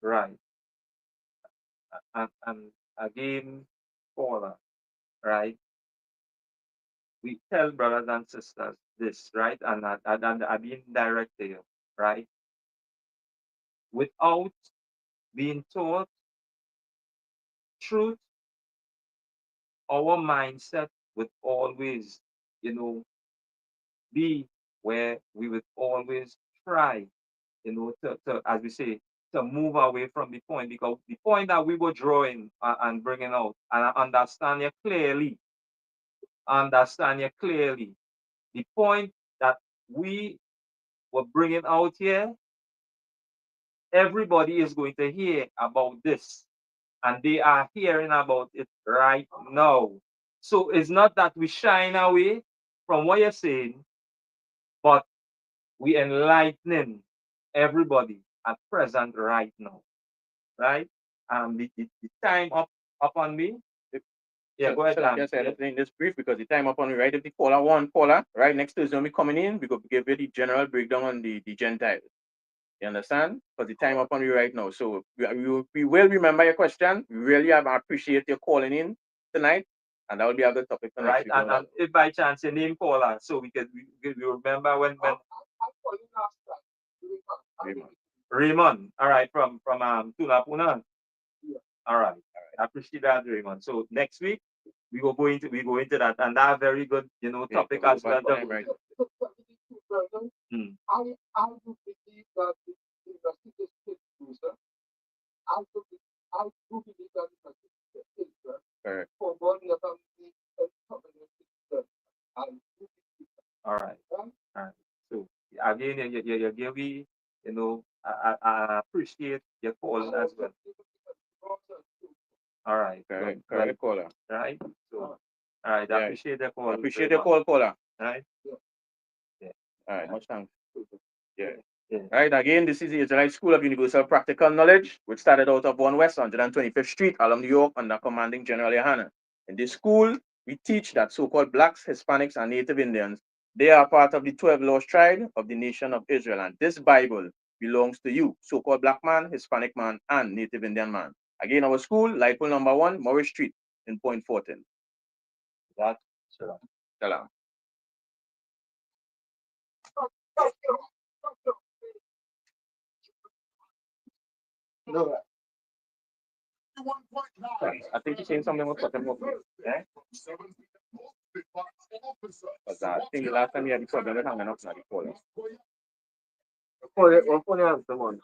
right. And again, Paula, right? We tell brothers and sisters this, right? And I've been direct to you, right? Without being taught truth, our mindset would always, be where we would always try, to as we say, to move away from the point, because the point that we were drawing and bringing out, and I understand you clearly, the point that we were bringing out here, everybody is going to hear about this, and they are hearing about it right now. So it's not that we shine away from what you're saying, but we enlightening everybody at present right now, right? The time up on me. Yeah, go ahead, So like I Dan. said, let's this brief because the time up on me, right? If the caller, right? Next Thursday when we coming in, we go give you the general breakdown on the Gentiles. You understand? Because the time up on you right now. So we will remember your question. We really appreciate your calling in tonight. And that will be a good topic for next Right, week. and if by chance your name caller, so we remember when Raymond, all right, from Tulapuna. Yeah. All right. I appreciate that, Raymond. So next week we go into that, and that very good, topic as well. Right. Hmm. I do believe that the university is user. I do believe that the university is Correct. for one of the community. All right. All right. So again, you give me, I appreciate your call as well. All right. Correct. Well, Correct, caller. right. So, all right. I Yeah. appreciate the call. Appreciate very your call, caller. much, right. All right. Much thanks. Yeah. Yeah. Right, again, this is the Israelite School of Universal Practical Knowledge, which started out of 1 West 125th Street, Harlem, New York, under commanding General Yohana. In this school, we teach that so-called Blacks, Hispanics, and Native Indians, they are part of the 12 lost tribe of the nation of Israel, and this Bible belongs to you, so-called Black man, Hispanic man, and Native Indian man. Again, our school, light pole number 1, Morris Street, in Point 14. That's sure. Salam. No, I think you're saying something about cutting off. Yeah? Because I think the last time you had the problem with hanging up, not the caller. One phone answer, man.